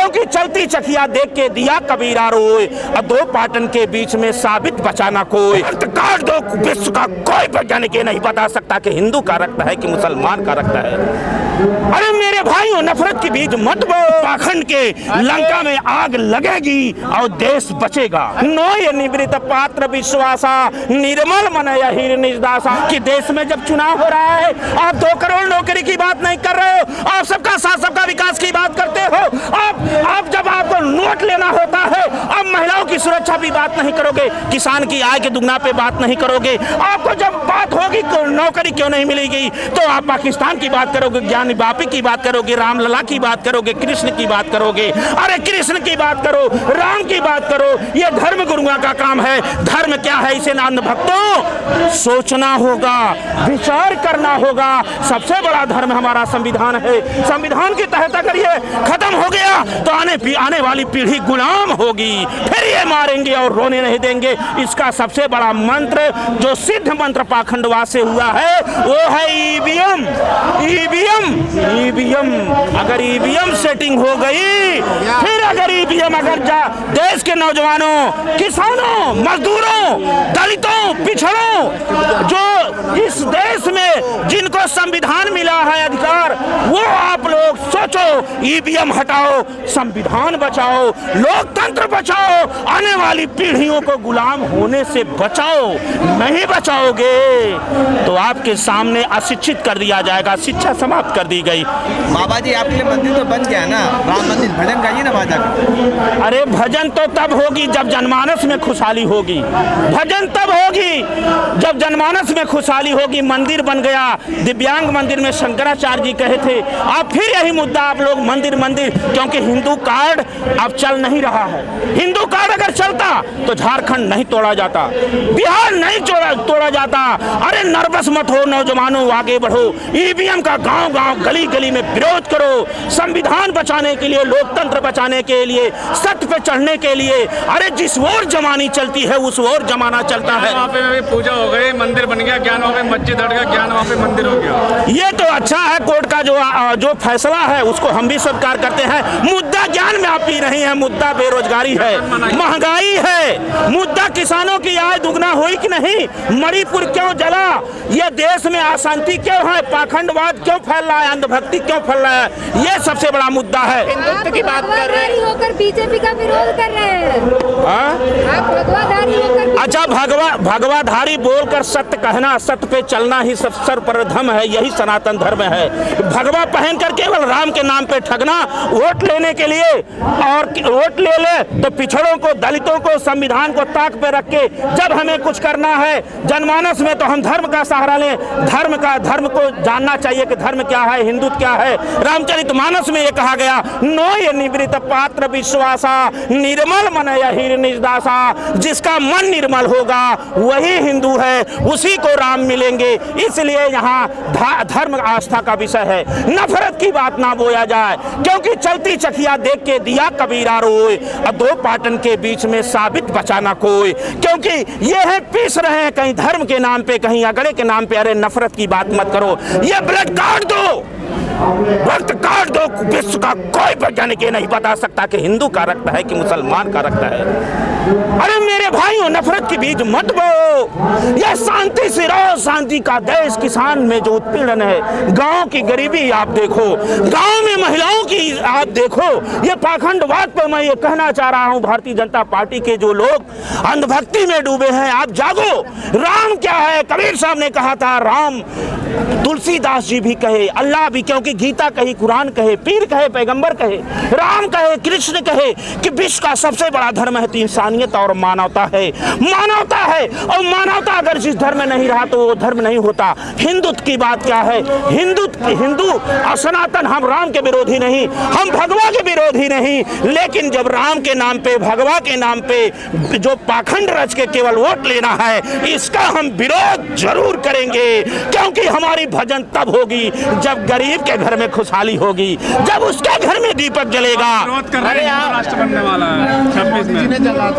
क्योंकि चलती चकिया देख के दिया कबीरा रोए, और दो पाटन के बीच में साबित बचाना कोई। काट दो, विश्व का कोई वैज्ञानिक ये नहीं बता सकता कि हिंदू का रक्त है कि मुसलमान का रक्त है। अरे मेरे भाइयों, नफरत के बीज मत बो, पाखंड के लंका में आग लगेगी और देश बचेगा। नो ये निवृत्त पात्र विश्वासा, निर्मल मन हीर निजदासा। कि देश में जब चुनाव हो रहा है, आप 2 करोड़ नौकरी की बात नहीं कर रहे हो, आप सबका साथ सबका विकास की बात करते हो। आप जब आपको नोट लेना होता है, अब महिलाओं की सुरक्षा भी बात नहीं करोगे, किसान की आय के दुगना पे बात नहीं करोगे। आपको जब बात होगी नौकरी क्यों नहीं मिलेगी, तो आप पाकिस्तान की बात करोगे, ज्ञानी बापी की बात करोगे, रामलला की बात करोगे, कृष्ण की बात करोगे। अरे कृष्ण की बात करो, राम की बात करो, ये धर्म गुरुओं का काम है। धर्म क्या है, इसे अंध भक्तों सोचना होगा, विचार करना होगा। सबसे बड़ा धर्म हमारा संविधान है। संविधान के तहत अगर ये खत्म हो गया तो आने वाली पीढ़ी गुलाम होगी, फिर ये मारेंगे और रोने नहीं देंगे। इसका सबसे बड़ा मंत्र जो सिद्ध मंत्र पाखंडवाद से हुआ है वो है ईवीएम। ईवीएम अगर ईवीएम सेटिंग हो गई, फिर अगर ईवीएम देश के नौजवानों, किसानों, मजदूरों, दलितों, पिछड़ों, जो इस देश में जिनको संविधान मिला है अधिकार, वो आप लोग सोचो, ईवीएम हटाओ, संविधान बचाओ, लोकतंत्र बचाओ, आने वाली पीढ़ियों को गुलाम होने से बचाओ। नहीं बचाओगे तो आपके सामने अशिक्षित कर दिया जाएगा, शिक्षा समाप्त कर दी गई। बाबा जी आपके लिए मंदिर तो बन गया ना, राम मंदिर, भजन गाइए ना बाजा का। अरे भजन तो तब होगी जब जनमानस में खुशहाली होगी। भजन तब होगी जब जनमानस में खुशहाली होगी। मंदिर बन गया, दिव्यांग मंदिर में शंकराचार्य जी कहे थे। आप फिर यही मुद्दा आप लोग मंदिर मंदिर, क्योंकि हिंदू कार्ड अब चल नहीं रहा है। हिंदू कार्ड अगर चलता तो झारखंड नहीं तोड़ा जाता, बिहार नहीं तोड़ा जाता। अरे नर्वस मत हो नौजवानों, आगे बढ़ो। ईवीएम का गांव गांव गली गली में विरोध करो, संविधान बचाने के लिए, लोकतंत्र बचाने के लिए, सत्य पे चढ़ने के लिए। अरे जिस ओर जमानी चलती है उस ओर जमाना चलता है। वहाँ पे पूजा हो गई, मंदिर बन गया, ज्ञान वहाँ पे मस्जिद हट गया, ज्ञान वहाँ पे मंदिर हो गया। ये तो अच्छा है, कोर्ट का जो फैसला है उसको हम भी स्वीकार करते हैं। मुद्दा ज्ञान में आप पी रही हैं, मुद्दा बेरोजगारी है, महंगाई है, मुद्दा किसानों की आय दुगना हुई कि नहीं, मणिपुर क्यों जला, ये देश में अशांति क्यों है, पाखंडवाद क्यों फैल रहा है, अंधभक्ति क्यों फैल रहा है, ये सबसे बड़ा मुद्दा है। हिंदुत्व की बात कर रहे हैं, होकर बीजेपी का विरोध कर रहे हैं। भगवाधारी होकर, अच्छा, भगवाधारी बोलकर सत्य कहना, सत्य पे चलना ही सब सर्वप्रथम है, यही सनातन धर्म है। भगवा पहनकर केवल राम के नाम पे ठगना, वोट लेने के लिए, और वोट ले तो पिछड़ों को, दलितों को, संविधान को ताक पे रख के जब हमें कुछ करना है जनमानस में तो हम धर्म का सहारा लें। धर्म को जानना चाहिए कि धर्म क्या है, हिंदुत्व क्या है। रामचरितमानस में ये कहा गया, नो ये निवृत्त पात्र विश्वासा, निर्मल मन हीर निजदासा। जिसका मन निर्मल होगा वही हिंदू है, उसी को राम मिलेंगे। इसलिए यहाँ धर्म आस्था का विषय है, नफरत की बात ना बोया जाए। क्योंकि चलती चकिया देख के दिया कबीरा रोए, और दो पाटन के बीच में साबित बचाना कोई। क्योंकि ये है पीस रहे हैं कहीं धर्म के नाम पे, कहीं अगड़े के नाम पे। अरे नफरत की बात मत करो, ये ब्लड काट दो, रक्त काट दो। विश्व का कोई वैज्ञानिक ये नहीं बता सकता कि हिंदू का रक्त है कि मुसलमान का रक्त है। अरे मेरे भाइयों, नफरत के बीज मत बो। यह शांति से रहो, शांति का देश। किसान में जो उत्पीड़न है, गांव की गरीबी आप देखो, गांव में महिलाओं की आप देखो। ये पाखंडवाद पर मैं ये कहना चाह रहा हूं, भारतीय जनता पार्टी के जो लोग अंधभक्ति में डूबे हैं, आप जागो। राम क्या है, कबीर साहब ने कहा था, राम तुलसीदास जी भी कहे, अल्लाह भी, क्योंकि गीता कही, कुरान कहे, पीर कहे, पैगंबर कहे, राम कहे, कृष्ण कहे कि विश्व का सबसे बड़ा धर्म है तो इंसानियत और मानवता है। मानवता है, और मानवता अगर जिस धर्म में नहीं रहा तो वो धर्म नहीं होता। हिंदुत्व की बात क्या है, हिंदू और सनातन, हम राम के विरोधी नहीं, हम भगवा के विरोधी नहीं। लेकिन जब राम के नाम पे, भगवा के नाम पे जो पाखंड रच के केवल वोट लेना है, इसका हम विरोध जरूर करेंगे। क्योंकि हमारी भजन तब होगी जब गरीब के घर में खुशहाली होगी, जब उसके घर में दीपक जलेगा। राष्ट्र बनने वाला है 26 में।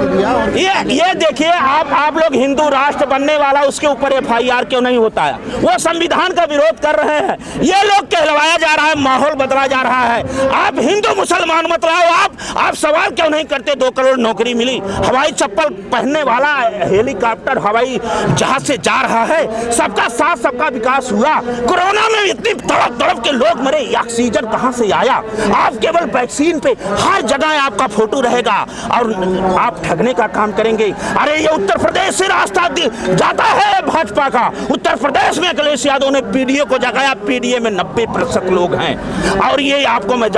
दिया। ये देखिए, आप लोग हिंदू राष्ट्र बनने वाला उसके ऊपर FIR क्यों नहीं होता है? वो संविधान का विरोध कर रहे हैं, ये लोग कहलवाया जा रहा है, माहौल बदला जा रहा है। आप हिंदू मुसलमान मत लाओ, आप सवाल क्यों नहीं करते? 2 करोड़ नौकरी मिली, हवाई चप्पल पहनने वाला हेलीकॉप्टर हवाई जहाज से जा रहा है, सबका साथ सबका विकास हुआ। कोरोना में इतनी तड़प के लोग मरे, ऑक्सीजन कहां से आया? आप केवल वैक्सीन पे हर जगह आपका फोटो रहेगा और आप ठगने का काम करेंगे। अरे ये उत्तर प्रदेश से रास्ता जाता है भाजपा का। उत्तर प्रदेश में अखिलेश यादव ने पीडीए को जगाया, पीडीए में 90% लोग हैं। और ये आपको मैं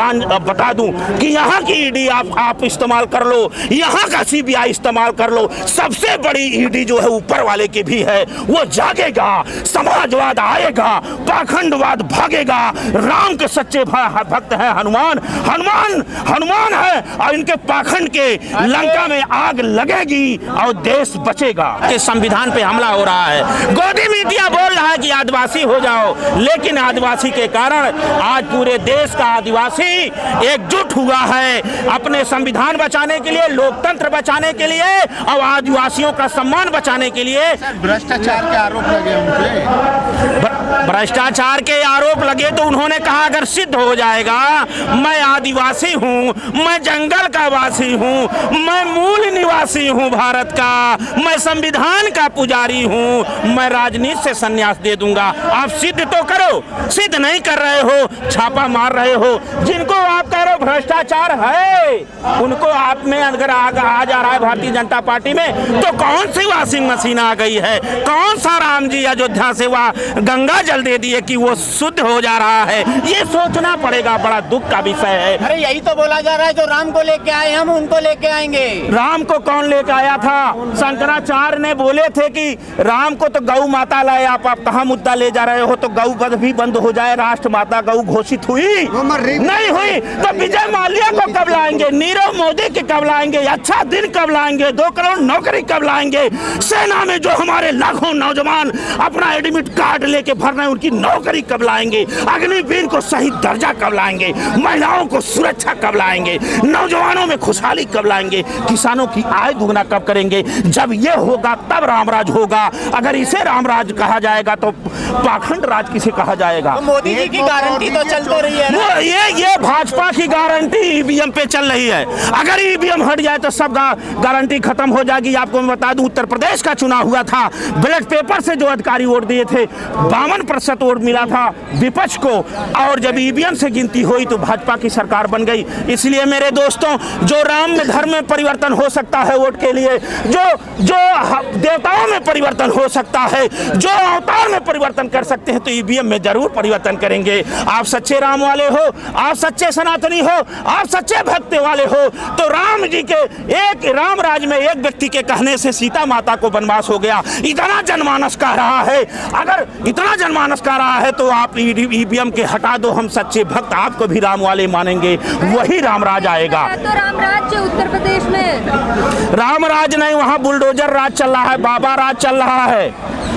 बता दूं कि यहाँ की ईडी आप इस्तेमाल कर लो, यहाँ का CBI इस्तेमाल कर लो, सबसे बड़ी ईडी जो है ऊपर वाले की भी है। वो जागेगा, समाजवाद आएगा, पाखंडवाद भागेगा। राम के सच्चे भक्त हैं हनुमान है, और इनके पाखंड के लंका में आग लगेगी और देश बचेगा। के संविधान पे हमला हो रहा है। गोदी मीडिया बोल रहा है कि आदिवासी हो जाओ, लेकिन आदिवासी के कारण आज पूरे देश का आदिवासी एकजुट हुआ है अपने संविधान बचाने के लिए, लोकतंत्र बचाने के लिए और आदिवासियों का सम्मान बचाने के लिए। भ्रष्टाचार के आरोप लगे उनपे, भ्रष्टाचार के आरोप लगे तो उन्होंने कहा अगर सिद्ध हो जाएगा मैं आदिवासी हूँ, मैं जंगल का वासी हूँ, मैं मूल निवासी हूँ भारत का, मैं संविधान का पुजारी हूँ, मैं राजनीति से संन्यास दे दूंगा। आप सिद्ध तो करो, सिद्ध नहीं कर रहे हो, छापा मार रहे हो। जिनको आप कह रहे हो भ्रष्टाचार है, उनको आप में अगर आ जा रहा है भारतीय जनता पार्टी में, तो कौन सी वॉशिंग मशीन आ गई है? कौन सा राम जी अयोध्या से वह गंगा जल दे दिए कि वो शुद्ध हो जा रहा है? ये सोचना पड़ेगा, बड़ा दुख का विषय है। अरे यही तो बोला जा रहा है, जो राम को लेके आए हम उनको लेके आएंगे। राम को कौन लेके आया था? शंकराचार्य ने बोले थे कि राम को तो गौ माता लाए, आप कहाँ मुद्दा ले जा रहे हो? तो गौ वध भी बंद हो जाए, राष्ट्र माता गौ घोषित हुई नहीं हुई, तो विजय माल्या को कब लाएंगे? नीरव मोदी के कब लाएंगे? अच्छा दिन कब लाएंगे? 2 करोड़ नौकरी कब लाएंगे? सेना में जो हमारे लाखों नौजवान अपना एडमिट कार्ड लेके भर रहे हैं, उनकी नौकरी कब लाएंगे? अग्निवीर को सही दर्जा कब लाएंगे? महिलाओं को सुरक्षा कब लाएंगे? नौजवानों में खुशहाली कब लाएंगे? किसानों की आय दुगना कब करेंगे? जब ये होगा तब रामराज होगा। अगर इसे रामराज कहा जाएगा तो पाखंड राज किसे कहा जाएगा? तो मोदी जी की गारंटी तो चल तो रही है ना? ये भाजपा की गारंटी ईवीएम पे चल रही है। अगर ईवीएम हट जाए तो सब गारंटी खत्म हो जाएगी। आपको मैं बता दूं, उत्तर प्रदेश का चुनाव हुआ था, बैलेट पेपर से जो अधिकारी वोट दिए थे 52% वोट मिला था विपक्ष को, और जब ईवीएम से गिनती हुई तो भाजपा की सरकार बन गई। इसलिए मेरे दोस्तों, जो राम में धर्म में परिवर्तन हो सकता है वोट के लिए, जो देवताओं में परिवर्तन हो सकता है, जो अवतार में परिवर्तन कर सकते हैं, तो ईवीएम में जरूर परिवर्तन करेंगे। आप सच्चे राम वाले हो, आप सच्चे सनातनी हो, आप सच्चे भक्त वाले हो, तो राम जी के एक राम राज में एक व्यक्ति के कहने से सीता माता को वनवास हो गया। इतना जनमानस कह रहा है, अगर इतना जनमानस कह रहा है तो आप ईवीएम के हटा दो, हम सच्चे भक्त आपको भी राम वाले मानेंगे, वही रामराज आएगा। तो रामराज उत्तर प्रदेश में रामराज नहीं, वहाँ बुलडोजर राज चल रहा है, बाबा राज चल रहा है,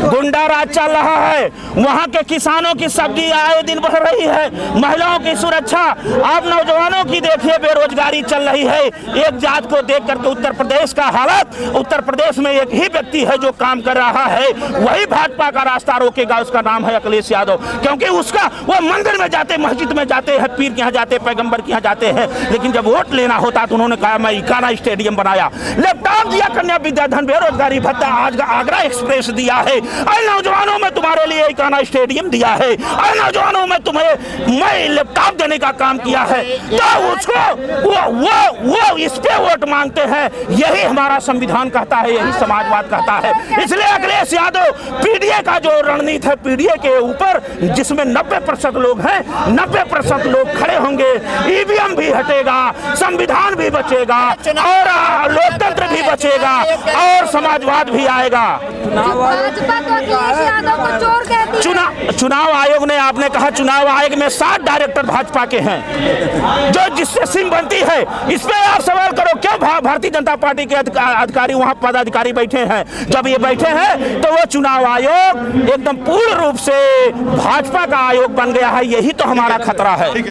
गुंडा राज चल रहा है। वहाँ के किसानों की सब्जी आए दिन बढ़ रही है, महिलाओं की सुरक्षा, आप नौजवानों की देखिए बेरोजगारी चल रही है। एक जात को देख करके उत्तर प्रदेश का हालत, उत्तर प्रदेश में एक ही व्यक्ति है जो काम कर रहा है, वही भाजपा का रास्ता रोकेगा, उसका नाम है अखिलेश यादव। क्योंकि उसका वो मंदिर में जाते, मस्जिद में जाते हैं, पीर के यहाँ जाते, पैगंबर के यहाँ जाते हैं, लेकिन जब वोट लेना होता तो उन्होंने कहा मैं इकाना स्टेडियम बनाया, लैपटॉप दिया, कन्या विद्याधन, बेरोजगारी भत्ता, आज आगरा एक्सप्रेस दिया है, अरे नौजवानों में तुम्हारे लिए इकाना स्टेडियम दिया है, अरे नौजवानों में तुम्हें मैं लैपटॉप देने का काम किया है, तो उसको वो इस पे वोट मांगते हैं। यही हमारा संविधान कहता है, यही समाजवाद कहता है। इसलिए अखिलेश यादव पीडीए का जो रणनीति है, पीडीए के ऊपर जिसमें 90% लोग हैं, 90% लोग खड़े होंगे, ईवीएम भी हटेगा, संविधान भी बचेगा और लोकतंत्र भी बचेगा और समाजवाद भी आएगा। चुनाव आयोग ने, आपने कहा चुनाव आयोग में 7 डायरेक्टर भाजपा के हैं, जो जिससे सिम बनती है। इस पे आप सवाल करो, क्यों भारतीय जनता पार्टी के अधिकारी वहां पदाधिकारी बैठे हैं? जब ये बैठे हैं तो वो चुनाव आयोग एकदम पूर्ण रूप से भाजपा का आयोग बन गया है। यही तो हमारा खतरा है।